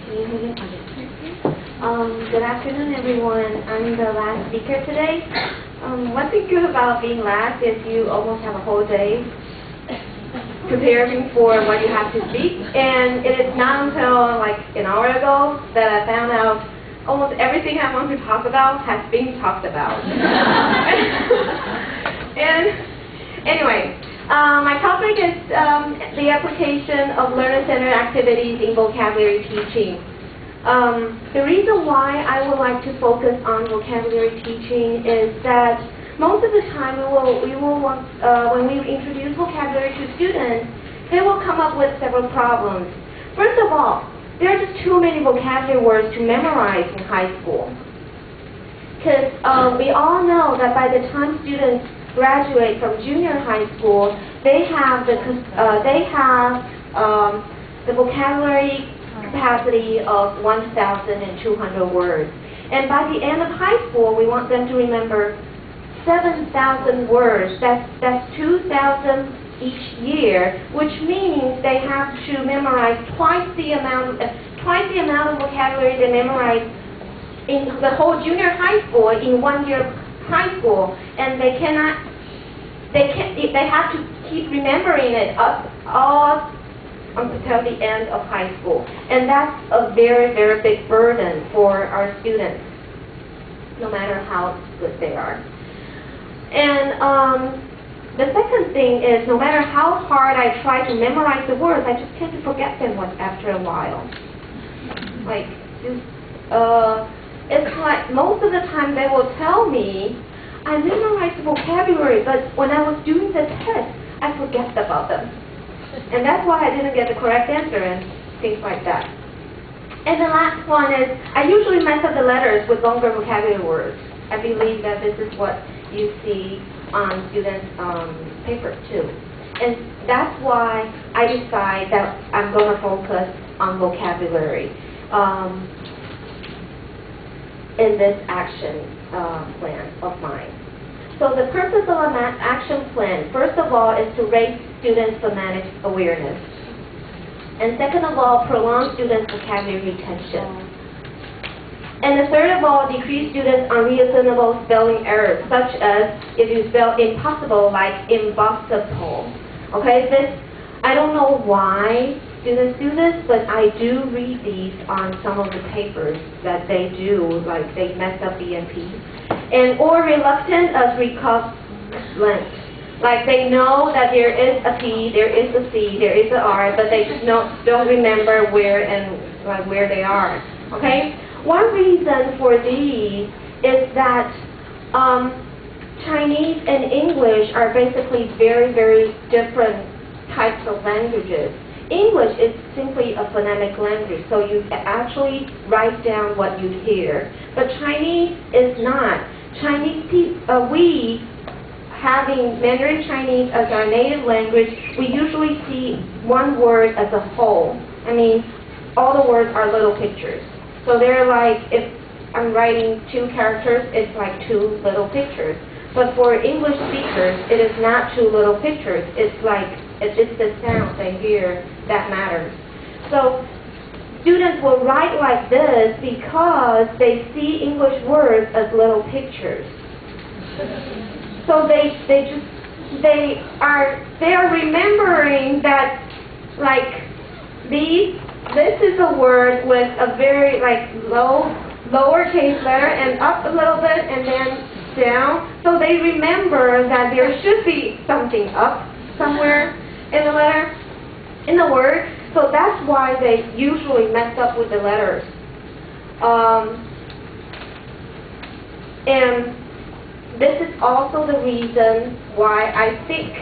Good afternoon, everyone. I'm the last speaker today. One thing good about being last is you almost have a whole day preparing for what you have to speak. And it is not until like an hour ago that I found out almost everything I want to talk about has been talked about. And anyway, my topic is the application of learner-centered activities in vocabulary teaching. The reason why I would like to focus on vocabulary teaching is that most of the time when we introduce vocabulary to students, they will come up with several problems. First of all, there are just too many vocabulary words to memorize in high school. Because we all know that by the time students graduate from junior high school, they have the vocabulary capacity of 1,200 words. And by the end of high school, we want them to remember 7,000 words. That's 2,000 each year, which means they have to memorize twice the amount of vocabulary they memorize in the whole junior high school in 1 year of high school, and they have to keep remembering it all until the end of high school. And that's a very, very big burden for our students, no matter how good they are. And the second thing is, no matter how hard I try to memorize the words, I just tend to forget them after a while. Like, it's like most of the time they will tell me, I memorized the vocabulary, but when I was doing the test, I forget about them. And that's why I didn't get the correct answer and things like that. And the last one is, I usually mess up the letters with longer vocabulary words. I believe that this is what you see on students' papers too. And that's why I decide that I'm going to focus on vocabulary in this action plan of mine. So the purpose of an action plan, first of all, is to raise students' phonetics awareness. And second of all, prolong students' vocabulary retention. And the third of all, decrease students' unreasonable spelling errors, such as if you spell impossible like impossible. Okay, I don't know why students do this, but I do read these on some of the papers that they do, like they mess up the NP. Or reluctant as recalcitrant. Like they know that there is a P, there is a C, there is a R, but they just don't remember where they are. Okay? One reason for these is that Chinese and English are basically very, very different types of languages. English is simply a phonemic language, so you actually write down what you hear. But Chinese is not. Chinese people, we having Mandarin Chinese as our native language, we usually see one word as a whole. I mean, all the words are little pictures. So they're like, if I'm writing 2 characters, it's like 2 little pictures. But for English speakers, it is not 2 little pictures. It's like, it's the sound they hear that matters. So students will write like this because they see English words as little pictures. So they are remembering that, like, this is a word with a very lowercase letter and up a little bit and then down. So they remember that there should be something up somewhere in the letter, in the word. So that's why they usually mess up with the letters. And this is also the reason why I think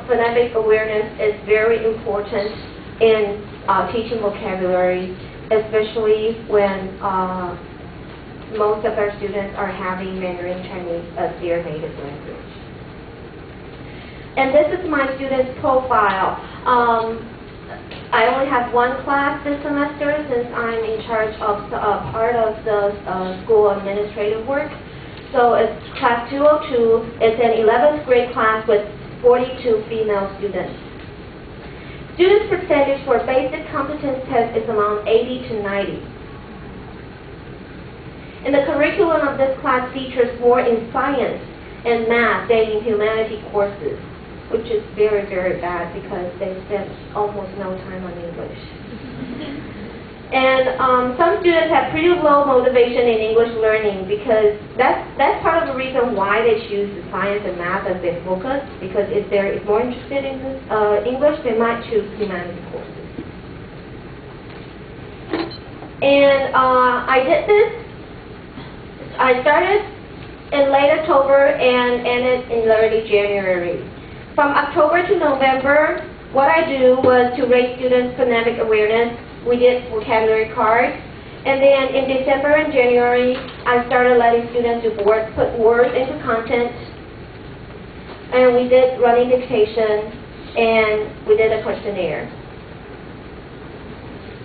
phonetic awareness is very important in teaching vocabulary, especially when most of our students are having Mandarin Chinese as their native language. And this is my student's profile. I only have 1 class this semester since I'm in charge of part of the school administrative work. So it's class 202. It's an 11th grade class with 42 female students. Students' percentage for basic competence test is around 80 to 90. And the curriculum of this class features more in science and math than in humanity courses, which is very, very bad because they spend almost no time on English. And some students have pretty low motivation in English learning because that's part of the reason why they choose the science and math as their focus, because if they're more interested in English, they might choose humanities courses. And I did this. I started in late October and ended in early January. From October to November, what I do was to raise students' phonemic awareness. We did vocabulary cards, and then in December and January, I started letting students put words into content, and we did running dictation, and we did a questionnaire.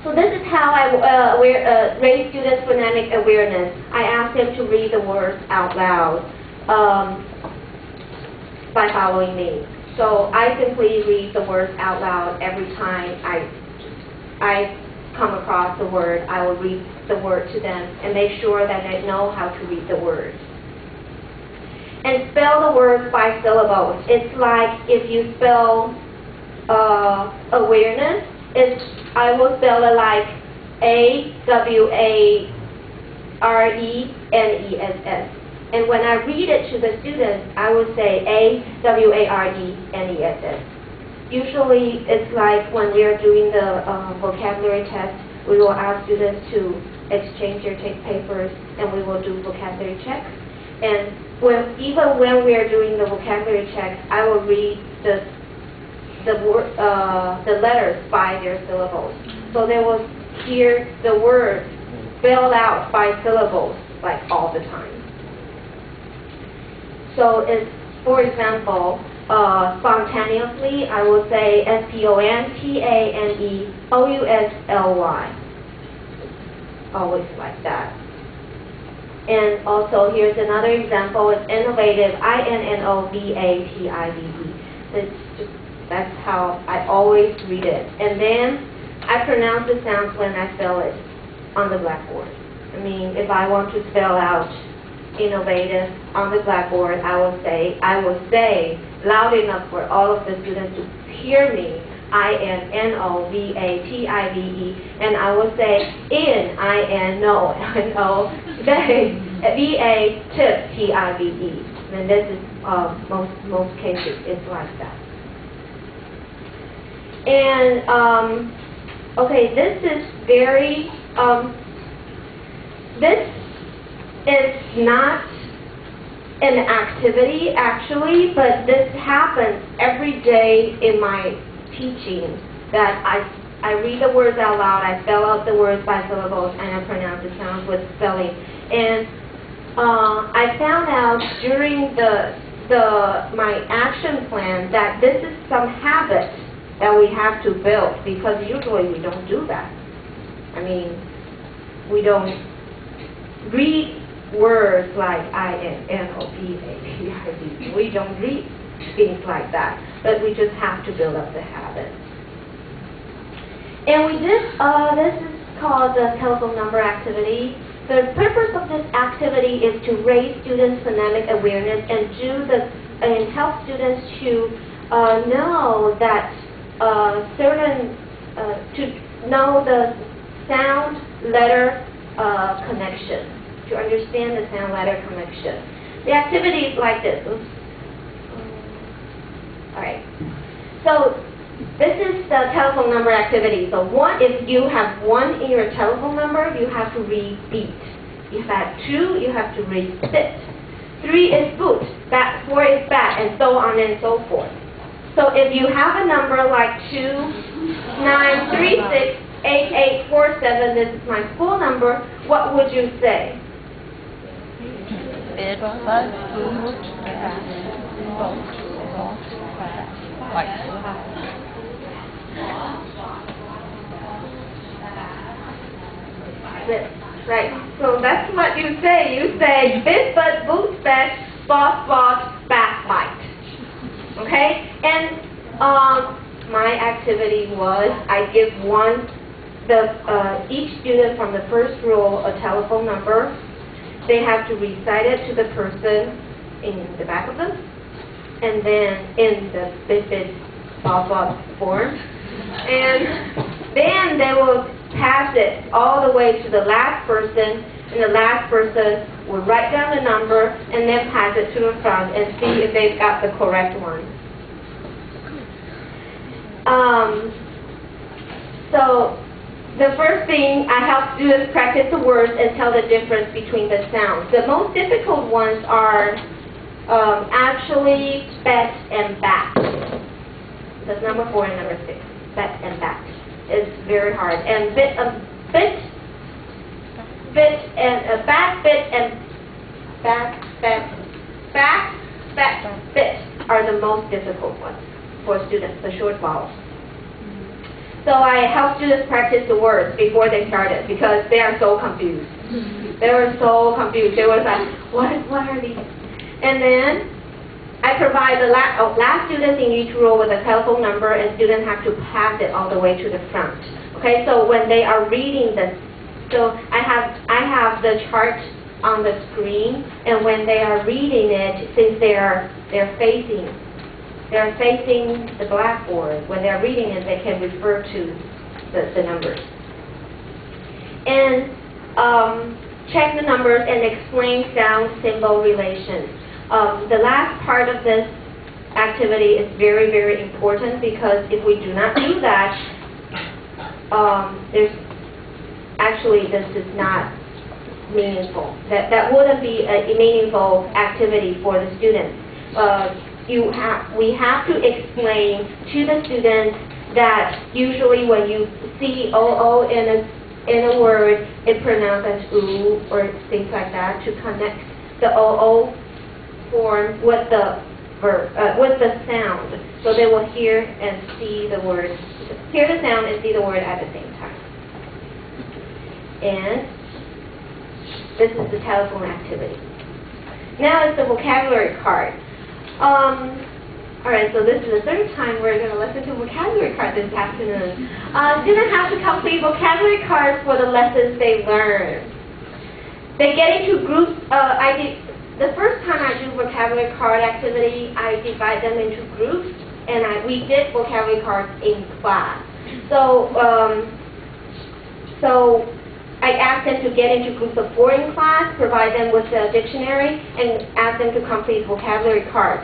So this is how I raise students' phonemic awareness. I asked them to read the words out loud by following me. So I simply read the words out loud every time I come across the word. I will read the word to them and make sure that they know how to read the words. And spell the words by syllables. It's like if you spell awareness, I will spell it like A-W-A-R-E-N-E-S-S. And when I read it to the students, I will say A-W-A-R-E-N-E-S-S. Usually, it's like when we are doing the vocabulary test, we will ask students to exchange their papers, and we will do vocabulary checks. And even when we are doing the vocabulary checks, I will read the letters by their syllables. So they will hear the words spelled out by syllables, like all the time. So it's, for example, spontaneously, I will say S-P-O-N-T-A-N-E-O-U-S-L-Y. Always like that. And also, here's another example. It's innovative, I-N-N-O-V-A-T-I-V-E. That's how I always read it. And then I pronounce the sounds when I spell it on the blackboard. I mean, if I want to spell out innovative on the blackboard, I will say loud enough for all of the students to hear me, I-N-N-O-V-A-T-I-V-E, and I will say V-A-T-I-V-E, and this is most cases it's like that. And okay, this is very this is not an activity actually, but this happens every day in my teaching, that I read the words out loud, I spell out the words by syllables, and I pronounce the sounds with spelling. And I found out during my action plan that this is some habit that we have to build, because usually we don't do that. I mean, we don't read words like I-N-N-O-V-A-T-I-V. We don't read things like that, but we just have to build up the habit. And we did, this is called the telephone number activity. The purpose of this activity is to raise students' phonemic awareness and help students to know that to know the sound-letter connection, to understand the sound-letter connection. The activity is like this. Oops. All right. So this is the telephone number activity. So if you have 1 in your telephone number, you have to read beat. If you have 2, you have to read sit. 3 is boot. 4 is bat, and so on and so forth. So if you have a number like 293688847, this is my school number, what would you say? Right. So that's what you say. You say bit, but, boot, bat, boss, bat, bite. Okay? And my activity was I give each student from the first row a telephone number. They have to recite it to the person in the back of them, and then in the bit form, and then they will pass it all the way to the last person, and the last person will write down the number and then pass it to the front and see if they've got the correct one. So the first thing, I help students practice the words and tell the difference between the sounds. The most difficult ones are actually bet and bat. That's number 4 and number 6. Bet and bat. It's very hard. And bit and bat, bit are the most difficult ones for students, the short vowels. So I help students practice the words before they started because they are so confused. They were so confused. They were like, what are these? And then I provide the last student in each row with a telephone number, and students have to pass it all the way to the front. Okay, so when they are reading this, so I have the chart on the screen, and when they are reading it, since they're facing the blackboard, when they're reading it, they can refer to the numbers. And check the numbers and explain sound symbol relations. The last part of this activity is very, very important because if we do not do that, this is not meaningful. That wouldn't be a meaningful activity for the students. We have to explain to the students that usually when you see "oo" in a word, it pronounced as "oo" or things like that, to connect the "oo" form with the sound, so they will hear and see the word, hear the sound and see the word at the same time. And this is the telephone activity. Now it's the vocabulary card. Alright, so this is the third time we're going to listen to vocabulary card this afternoon. Students have to complete vocabulary cards for the lessons they learn. They get into groups. The first time I do vocabulary card activity, I divide them into groups, and we did vocabulary cards in class. So I asked them to get into groups of 4 in class, provide them with a dictionary, and ask them to complete vocabulary cards.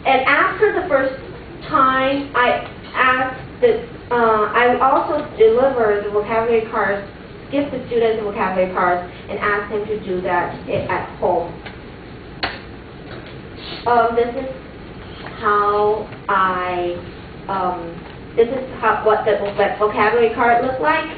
And after the first time, I also deliver the vocabulary cards, give the students the vocabulary cards, and ask them to do that at home. This is what the vocabulary card looks like.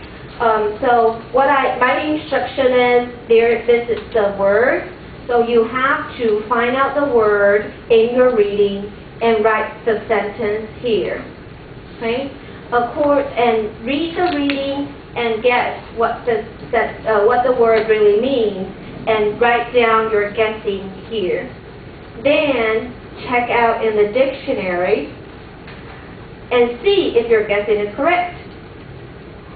So my instruction is this is the word. So you have to find out the word in your reading and write the sentence here. Okay? And read the reading and guess what the word really means, and write down your guessing here. Then check out in the dictionary and see if your guessing is correct.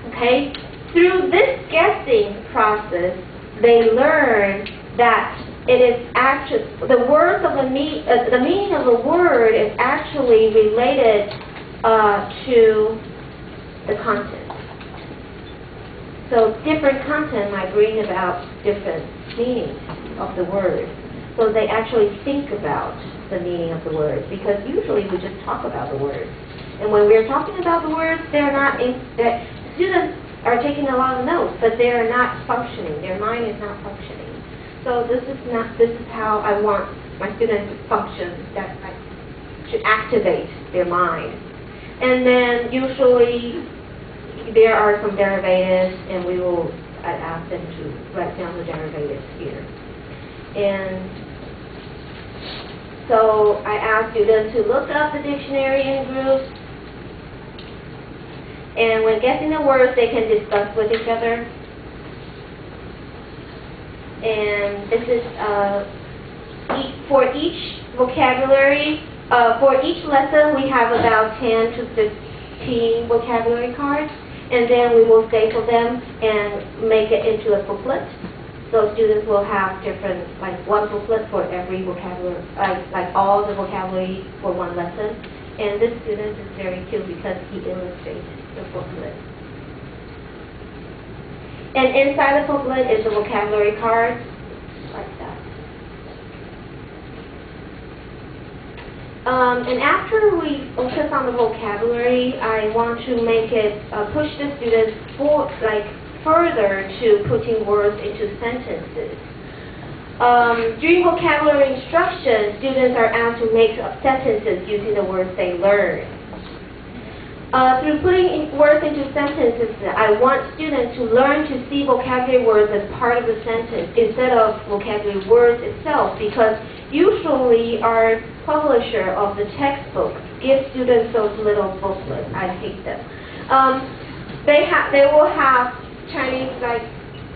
Okay? Through this guessing process, they learn that it is actually the meaning of the word is actually related to the content. So different content might bring about different meanings of the word. So they actually think about the meaning of the word, because usually we just talk about the words. And when we're talking about the words, students are taking a lot of notes, but they are not functioning. Their mind is not functioning. So this is how I want my students to function, that to activate their mind. And then usually there are some derivatives, and I ask them to write down the derivatives here. And so I ask students to look up the dictionary in groups, and when guessing the words, they can discuss with each other. And this is for each vocabulary, For each lesson, we have about 10 to 15 vocabulary cards, and then we will staple them and make it into a booklet. So students will have different, like one booklet for every vocabulary, like all the vocabulary for one lesson. And this student is very cute because he illustrates the booklet. And inside the booklet is a vocabulary card, like that. And after we focus on the vocabulary, I want to make it, push the students further to putting words into sentences. During vocabulary instruction, students are asked to make sentences using the words they learn. Through putting words into sentences, I want students to learn to see vocabulary words as part of the sentence instead of vocabulary words itself, because usually our publisher of the textbook gives students those little booklets. I hate them. They will have Chinese, like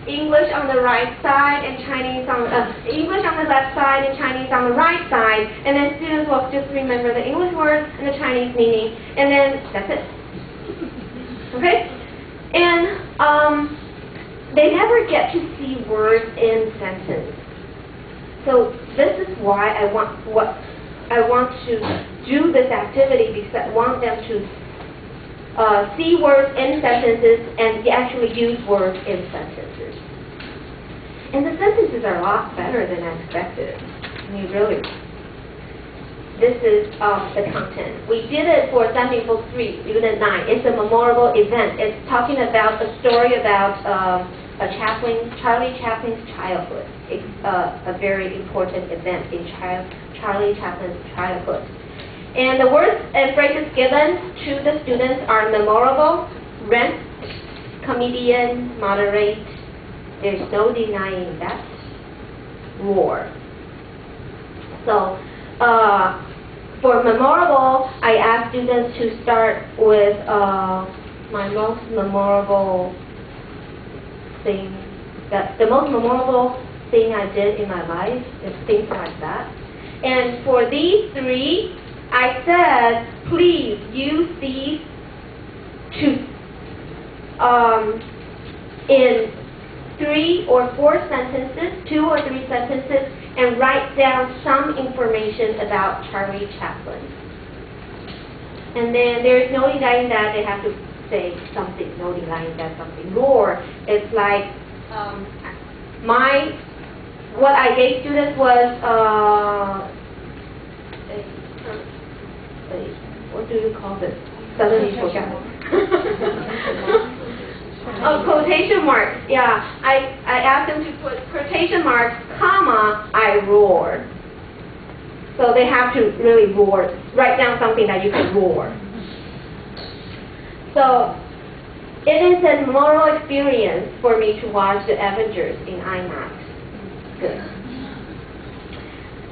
English on the right side and Chinese on English on the left side and Chinese on the right side, and then students will just remember the English words and the Chinese meaning, and then that's it. Okay? And they never get to see words in sentence. So this is why I want to do this activity, because I want them to see words in sentences and actually use words in sentences. And the sentences are a lot better than I expected. I mean, really. This is the content. We did it for Sunday Book 3, Unit 9. It's a memorable event. It's talking about a story about Charlie Chaplin's childhood. It's a very important event in Charlie Chaplin's childhood. And the words and phrases given to the students are memorable, rent, comedian, moderate, there's no denying that, roar. So for memorable, I asked students to start with my most memorable thing, the most memorable thing I did in my life, and things like that. And for these three, I said, please use these in 3 or 4 sentences, 2 or 3 sentences, and write down some information about Charlie Chaplin. And then there's no denying that they have to say something, no denying that something. Roar, it's like, what I gave students was, what do you call this? Suddenly forgot. Oh, quotation marks. Yeah, I asked them to put quotation marks, comma, I roar. So they have to really roar. Write down something that you can roar. So it is a memorable experience for me to watch the Avengers in IMAX. Good.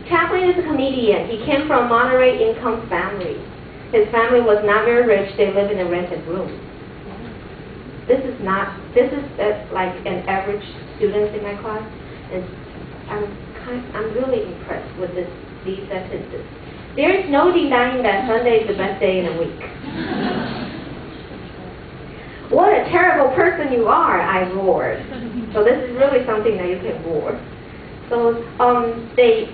Chaplin is a comedian. He came from a moderate income family. His family was not very rich. They lived in a rented room. This is like an average student in my class, and I'm really impressed with these sentences. There is no denying that Sunday is the best day in a week. What a terrible person you are, I roared. So this is really something that you can roar. So they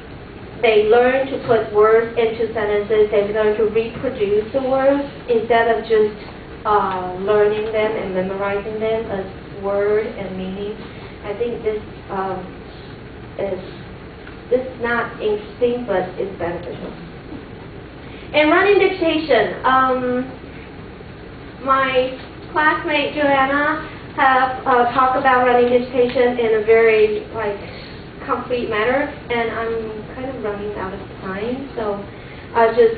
learn to put words into sentences. They learn to reproduce the words instead of just learning them and memorizing them as word and meaning. I think this is not interesting, but it's beneficial. And running dictation. My classmate Joanna have talked about running dictation in a very complete manner, and I'm kind of running out of time, so I'll just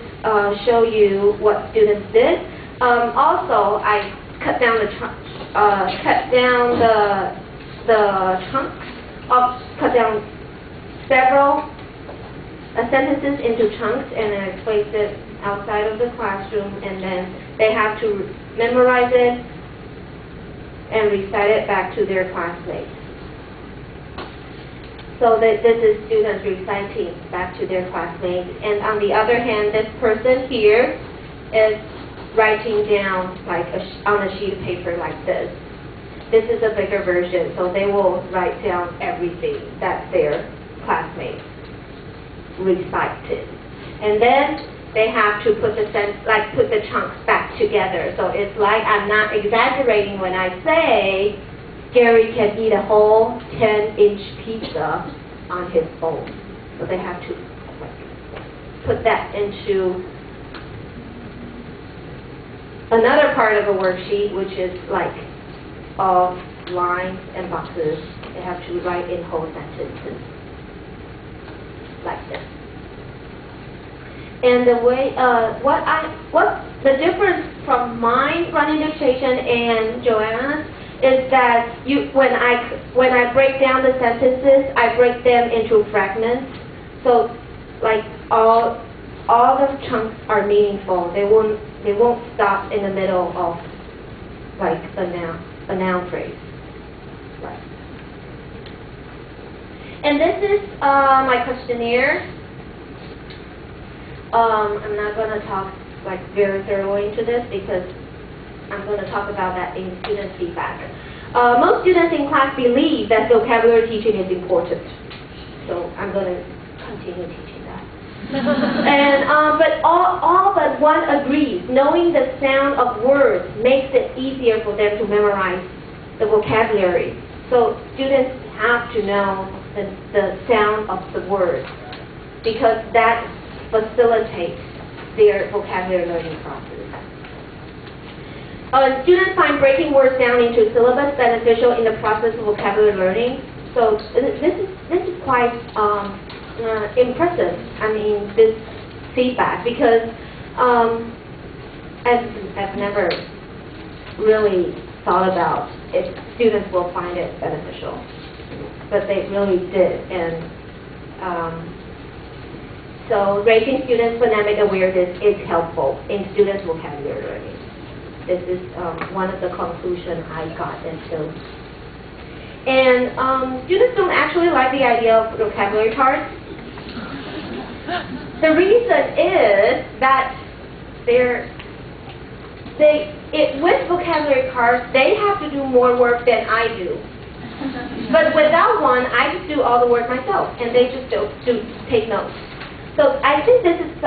show you what students did. Also, I cut down the several sentences into chunks, and I placed it outside of the classroom, and then they have to memorize it and recite it back to their classmates. So this is students reciting back to their classmates. And on the other hand, this person here is writing down like on a sheet of paper like this. This is a bigger version, so they will write down everything that their classmates recited. And then they have to put the chunks back together. So it's like I'm not exaggerating when I say Gary can eat a whole 10-inch pizza on his own. So they have to put that into another part of the worksheet, which is like all lines and boxes. They have to write in whole sentences like this. And the way, what the difference from my running dictation and Joanna's is that when I break down the sentences, I break them into fragments. So like all the chunks are meaningful. They won't stop in the middle of like a noun phrase. Right. And this is my questionnaire. I'm not going to talk like very thoroughly into this because I'm going to talk about that in student feedback. Most students in class believe that vocabulary teaching is important, so I'm going to continue teaching that. And but all but one agrees, knowing the sound of words makes it easier for them to memorize the vocabulary. So students have to know the sound of the words because that facilitates their vocabulary learning process. Students find breaking words down into syllabus beneficial in the process of vocabulary learning. So this is quite impressive. I mean, this feedback because I've never really thought about if students will find it beneficial, but they really did. And so raising students' phonemic awareness is helpful in students' vocabulary learning. This is one of the conclusions I got into. And students don't actually like the idea of vocabulary cards. The reason is that with vocabulary cards, they have to do more work than I do. But without one, I just do all the work myself, and they just do take notes. So I think this is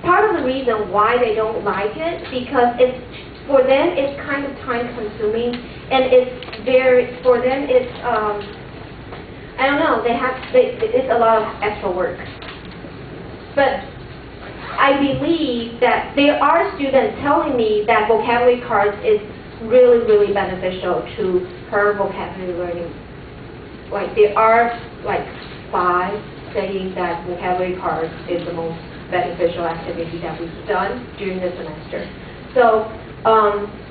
part of the reason why they don't like it, because for them it's kind of time consuming, and for them it's I don't know, it's a lot of extra work. But I believe that there are students telling me that vocabulary cards is really, really beneficial to her vocabulary learning. Like there are like 5 saying that vocabulary cards is the most beneficial activity that we've done during the semester. So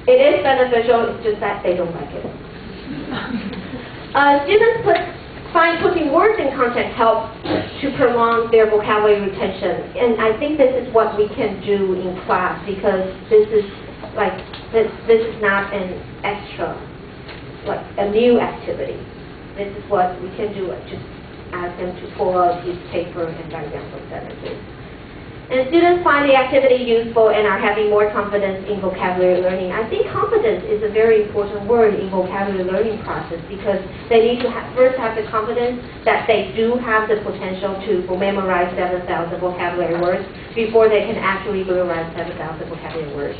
it is beneficial, it's just that they don't like it. Students find putting words in context helps to prolong their vocabulary retention. And I think this is what we can do in class, because this is not an extra, like a new activity. This is what we can do, just ask them to pull out a piece of paper and write down some sentences. And students find the activity useful and are having more confidence in vocabulary learning. I think confidence is a very important word in vocabulary learning process, because they need to first have the confidence that they do have the potential to memorize 7,000 vocabulary words before they can actually memorize 7,000 vocabulary words.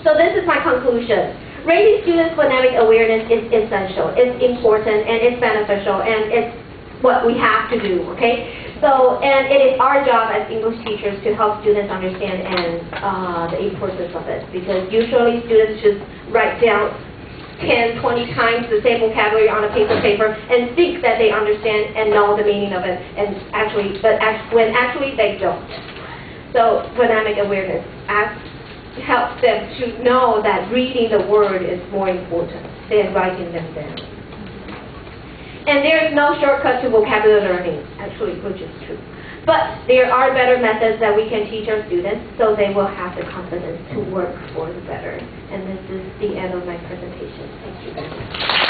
So this is my conclusion. Raising students' phonemic awareness is essential, it's important, and it's beneficial, and it's what we have to do, okay? So, and it is our job as English teachers to help students understand the importance of it, because usually students just write down 10, 20 times the same vocabulary on a piece of paper and think that they understand and know the meaning of it, and when actually they don't. So, phonemic awareness helps them to know that reading the word is more important than writing them down. And there is no shortcut to vocabulary learning, actually, which is true. But there are better methods that we can teach our students, so they will have the confidence to work for the better. And this is the end of my presentation. Thank you very much.